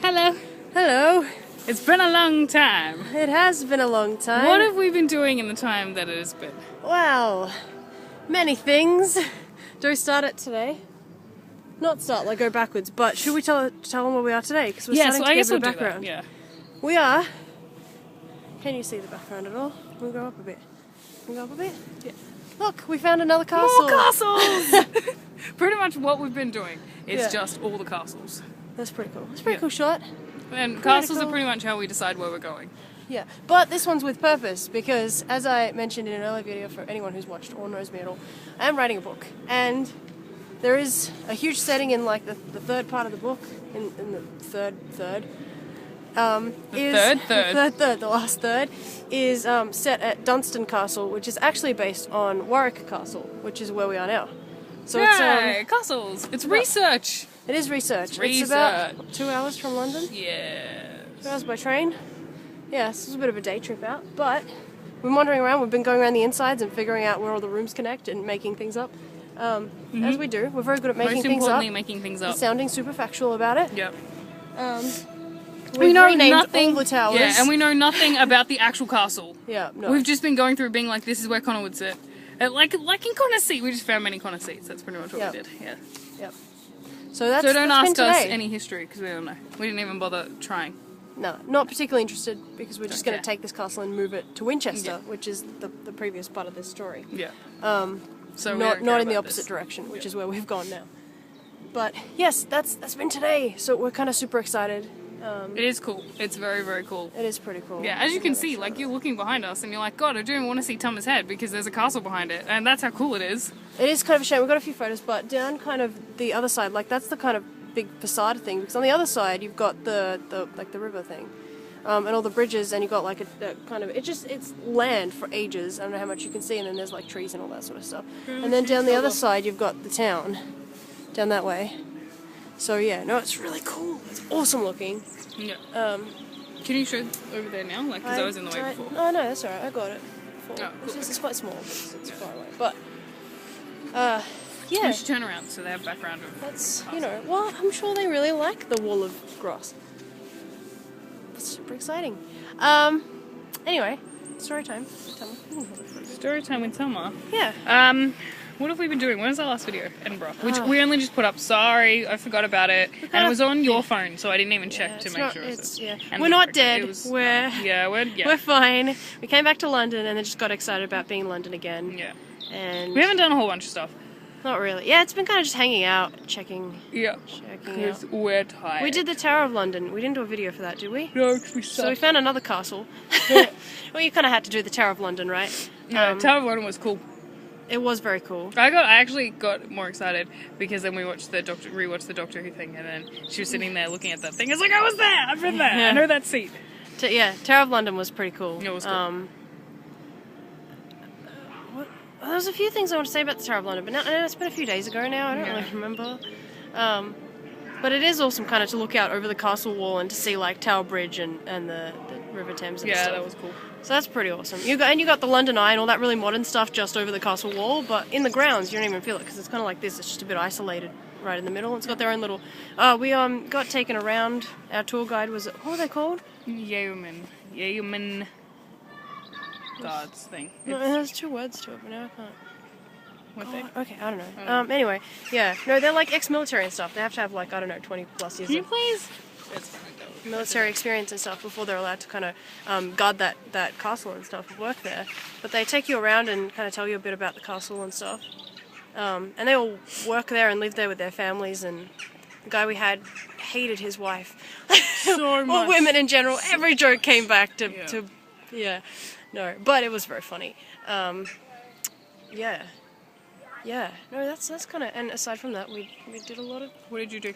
Hello. Hello. It's been a long time. It has been a long time. What have we been doing in the time that it has been? Well, many things. Do we start it today? Not start, like go backwards, but should we tell them where we are today? Because we're starting to give a background. Yeah. We are... Can you see the background at all? Can we go up a bit? Can we go up a bit? Yeah. Look, we found another castle. More castles! Pretty much what we've been doing is just all the castles. That's pretty cool. It's a pretty cool shot. And castles are pretty much how we decide where we're going. Yeah, but this one's with purpose because, as I mentioned in an earlier video for anyone who's watched or knows me at all, I am writing a book. And there is a huge setting in like the third part of the book, in the third. The last third is set at Dunstan Castle, which is actually based on Warwick Castle, which is where we are now. So it's castles. It's research. It is research. It's about 2 hours from London. Yeah. 2 hours by train. Yeah, this is a bit of a day trip out, but we're wandering around. We've been going around the insides and figuring out where all the rooms connect and making things up. As we do. We're very good at making things up. Most importantly, making things up. Sounding super factual about it. Yep. We know nothing. All the towers. Yeah, and we know nothing about the actual castle. Yeah, no. We've just been going through being like, this is where Connor would sit. Like in Connor seat, we just found many Connor seats. That's pretty much what we did. Yeah. Yep. So don't ask us any history because we don't know. We didn't even bother trying. No, not particularly interested because we're just going to take this castle and move it to Winchester, which is the previous part of this story. Yeah. So not in the opposite direction, which is where we've gone now. But yes, that's been today. So we're kind of super excited. It is cool. It's very, very cool. It is pretty cool. Yeah, as you can see, like, you're looking behind us and you're like, God, I do want to see Thomas' head because there's a castle behind it, and that's how cool it is. It is kind of a shame. We've got a few photos, but down kind of the other side, like, that's the kind of big facade thing, because on the other side you've got the river thing, and all the bridges, and you've got like a kind of, it's land for ages. I don't know how much you can see, and then there's like trees and all that sort of stuff. And then down the other side you've got the town, down that way. So yeah, no, it's really cool. It's awesome looking. Yeah. Can you show over there now? Like, because I was in the way before. Oh no, that's alright. I got it. Oh, cool. It's quite small, but it's far away. But yeah. You should turn around so they have background of. That's well, I'm sure they really like the wall of grass. It's super exciting. Anyway, story time. Story time with Summer. Yeah. What have we been doing? When was our last video? Edinburgh. Which we only just put up. Sorry, I forgot about it. And it was on your phone, so I didn't even check to make sure. We're not dead. We're fine. We came back to London and then just got excited about being in London again. Yeah. And we haven't done a whole bunch of stuff. Not really. Yeah, it's been kind of just hanging out, checking. Yeah. Because we're tired. We did the Tower of London. We didn't do a video for that, did we? No, because we sucked. So we found another castle. Well, you kind of had to do the Tower of London, right? No, Tower of London was cool. It was very cool. I actually got more excited because then we rewatched the Doctor Who thing, and then she was sitting there looking at that thing. It's like, I was there! I've been there! I know that seat. Tower of London was pretty cool. It was cool. There was a few things I want to say about the Tower of London, but now it's been a few days ago now. I don't really remember. But it is awesome kind of to look out over the castle wall and to see like Tower Bridge and the River Thames and stuff. Yeah, that was cool. So that's pretty awesome. You got the London Eye and all that really modern stuff just over the castle wall, but in the grounds you don't even feel it because it's kind of like this. It's just a bit isolated right in the middle. It's got their own little... we got taken around. Our tour guide was... What were they called? Yeoman guards thing. No, there's 2 words to it, but now I can't... What they? Okay, I don't know. Anyway, yeah. No, they're like ex-military and stuff. They have to have like, I don't know, 20 plus years Can you please? Military experience and stuff before they're allowed to kind of guard that castle and stuff and work there. But they take you around and kind of tell you a bit about the castle and stuff. And they all work there and live there with their families, and the guy we had hated his wife. So much. Or women in general. Every joke came back to no, but it was very funny. Yeah. No, that's kind of, and aside from that, we did a lot of... What did you do?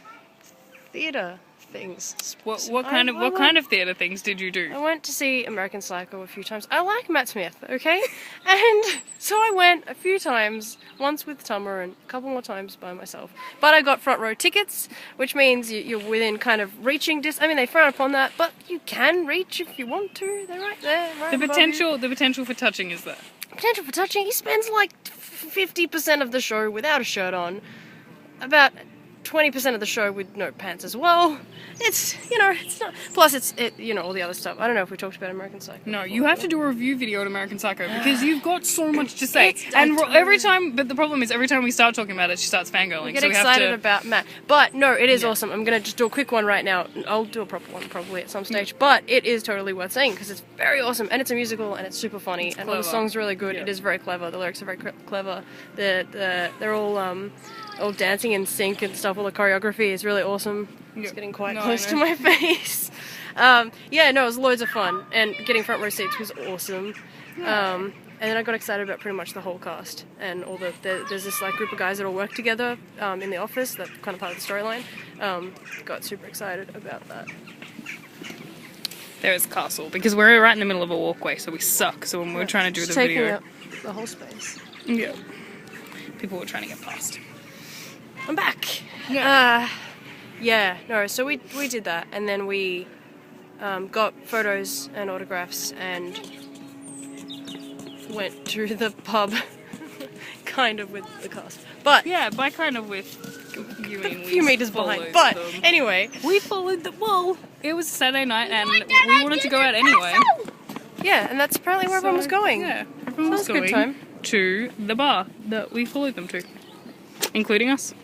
Theatre things. What kind of theatre things did you do? I went to see American Psycho a few times. I like Matt Smith, okay? And so I went a few times, once with Tama and a couple more times by myself. But I got front row tickets, which means you're within kind of reaching distance. I mean, they frown upon that, but you can reach if you want to. They're right there. Right the potential for touching is there. Potential for touching. He spends like 50% of the show without a shirt on. About 20% of the show with no pants as well. It's, you know, it's not... Plus, you know, all the other stuff. I don't know if we talked about American Psycho. No, you have to do a review video on American Psycho because you've got so much to say. But the problem is every time we start talking about it, she starts fangirling. We get excited about Matt. But no, it is awesome. I'm going to just do a quick one right now. I'll do a proper one probably at some stage. But it is totally worth saying because it's very awesome and it's a musical and it's super funny and all the songs are really good. Yeah. It is very clever. The lyrics are very clever. They're all dancing in sync and stuff. All the choreography is really awesome. It's getting quite close to my face. Yeah, no, it was loads of fun, and getting front row seats was awesome. And then I got excited about pretty much the whole cast and all there's this like group of guys that all work together in the office. That's kind of part of the storyline. Got super excited about that. There is Castle because we're right in the middle of a walkway, so we suck. So when we were trying to do the video, taking up the whole space. Yeah, people were trying to get past. I'm back. Yeah. So we did that, and then we got photos and autographs and went to the pub, kind of with the cast. But yeah, by kind of with you mean a few meters behind. But anyway, we followed the wall. It was Saturday night, and we wanted to go out anyway. Yeah, and that's apparently where everyone was going. Yeah, everyone was going good time. To the bar that we followed them to, including us.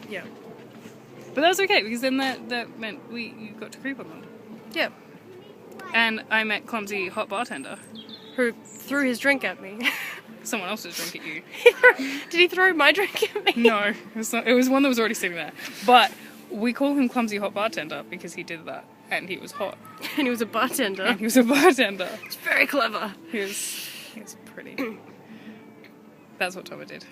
Yeah. But that was okay, because then that meant you got to creep on them. Yeah. And I met clumsy hot bartender. Who threw his drink at me. Someone else's drink at you. Did he throw my drink at me? No, it was one that was already sitting there. But we call him clumsy hot bartender because he did that. And he was hot. And he was a bartender. It's very clever. He was pretty. That's what Toma did.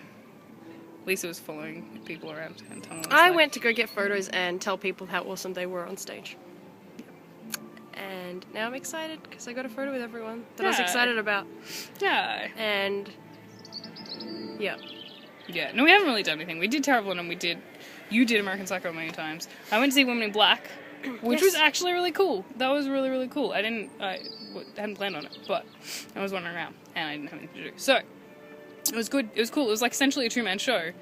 Lisa was following people around and Toma was I went to go get photos and tell people how awesome they were on stage. And now I'm excited because I got a photo with everyone that I was excited about. Yeah. And yeah. Yeah. No, we haven't really done anything. We did Terrible and you did American Psycho many times. I went to see Women in Black, which was actually really cool. That was really, really cool. I hadn't planned on it, but I was wandering around and I didn't have anything to do. So it was good. It was cool. It was like essentially a two-man show.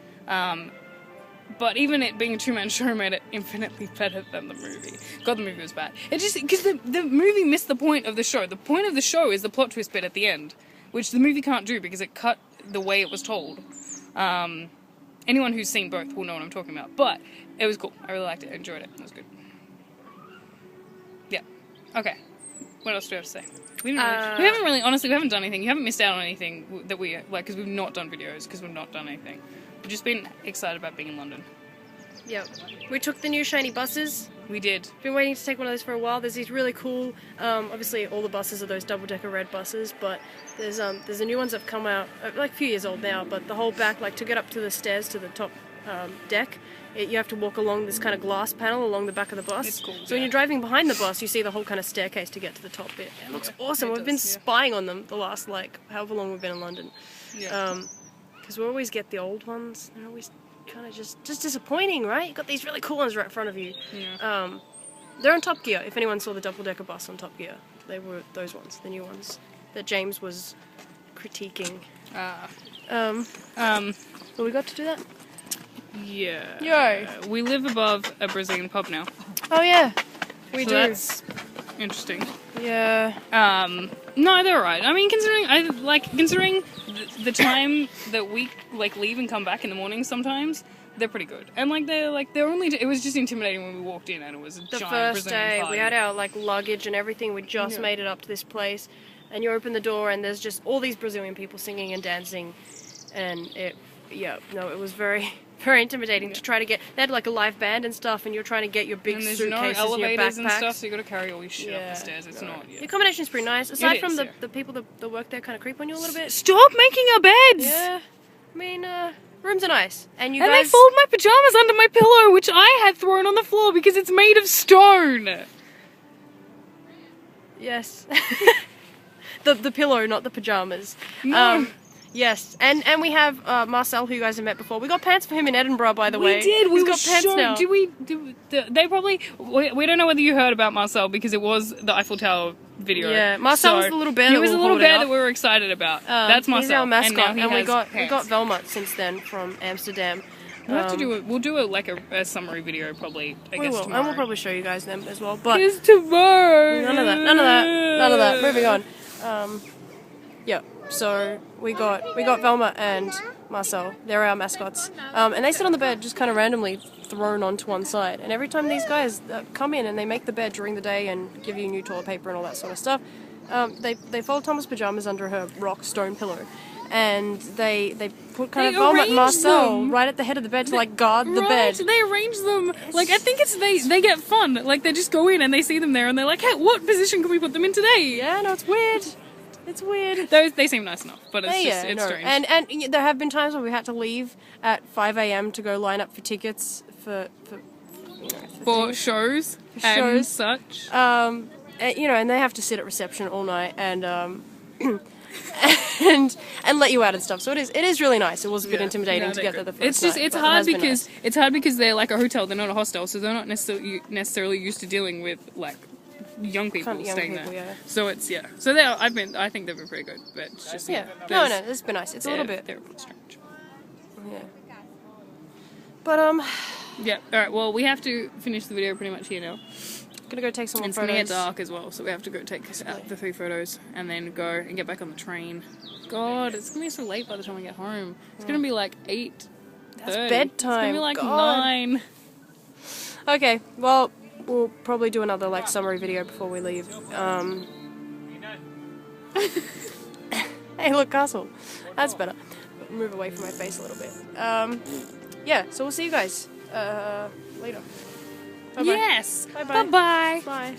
But even it being a two-man show made it infinitely better than the movie. God, the movie was bad. It just, because the movie missed the point of the show. The point of the show is the plot twist bit at the end, which the movie can't do because it cut the way it was told. Anyone who's seen both will know what I'm talking about. But it was cool. I really liked it. I enjoyed it. It was good. Yeah. Okay. What else do we have to say? We haven't really, honestly, we haven't done anything. You haven't missed out on anything that we, like, because we've not done videos, because we've not done anything. We've just been excited about being in London. Yep. We took the new shiny buses. We did. Been waiting to take one of those for a while. There's these really cool, obviously all the buses are those double-decker red buses, but there's the new ones that have come out, like a few years old now, but the whole back, like to get up to the stairs to the top deck, you have to walk along this kind of glass panel along the back of the bus. It's cool, so when you're driving behind the bus, you see the whole kind of staircase to get to the top bit. It looks awesome. We've been spying on them the last, like, however long we've been in London. Yeah. Because we always get the old ones. They're always kind of just disappointing, right? You've got these really cool ones right in front of you. Yeah. They're on Top Gear. If anyone saw the double-decker bus on Top Gear, they were those ones, the new ones, that James was critiquing. So we got to do that? Yeah. We live above a Brazilian pub now. Oh yeah, we so do. That's interesting. Yeah. No, they're alright. I mean, considering the time that we like leave and come back in the morning sometimes, they're pretty good. And they're only. It was just intimidating when we walked in, and it was a the giant first Brazilian day party. we had our like luggage and everything. We just made it up to this place, and you open the door, and there's just all these Brazilian people singing and dancing, and it was very. Very intimidating to try to get. They had like a live band and stuff, and you're trying to get your big suitcases no and your elevators and backpacks. stuff, so you got to carry all your shit up the stairs. It's not. The accommodation's pretty nice. Aside from the people that work there, kind of creep on you a little bit. Stop making our beds. Yeah, I mean, rooms are nice, and they fold my pajamas under my pillow, which I had thrown on the floor because it's made of stone. Yes, the pillow, not the pajamas. No. Yes, and we have Marcel, who you guys have met before. We got pants for him in Edinburgh, by the way. We did. He's got pants now. They probably. We don't know whether you heard about Marcel because it was the Eiffel Tower video. Yeah, Marcel was the little bear. He was the little bear that we were excited about. That's Marcel. He's our mascot, and we got Velma since then from Amsterdam. We'll have to do it. We'll do a summary video probably. I We guess will, tomorrow. and we'll probably show you guys them as well. But It's tomorrow. none of that. None of that. None of that. Moving on. Yeah. So we got Velma and Marcel. They're our mascots. And they sit on the bed just kind of randomly thrown onto one side. And every time these guys come in and they make the bed during the day and give you new toilet paper and all that sort of stuff, they fold Thomas' pajamas under her rock stone pillow. And they put kind of Velma and Marcel right at the head of the bed to like guard the bed. They arrange them. Like I think it's they get fun. Like they just go in and they see them there and they're like, hey, what position can we put them in today? Yeah, no, it's weird. It's weird. They seem nice enough, but it's it's strange. And there have been times where we had to leave at 5 a.m. to go line up for tickets for shows and shows. such. And, and they have to sit at reception all night and and let you out and stuff. So it is really nice. It was a bit intimidating to get there the first night. It's hard because it's hard because they're like a hotel. They're not a hostel, so they're not necessarily used to dealing with like young people staying there. Yeah. So it's So I think they've been pretty good, but it's just No, it's been nice. It's a little bit. They're a bit strange. Yeah. But Yeah. All right. Well, we have to finish the video pretty much here now. Gonna go take some more It's photos. gonna get dark as well, so we have to go take the 3 photos and then go and get back on the train. God, it's gonna be so late by the time we get home. It's gonna be like 8:30. That's bedtime. It's gonna be like God. 9. Okay, well, we'll probably do another like summary video before we leave. Hey, look, castle. That's better. Move away from my face a little bit. Yeah, so we'll see you guys later. Bye-bye. Yes. Bye-bye. Bye-bye. Bye.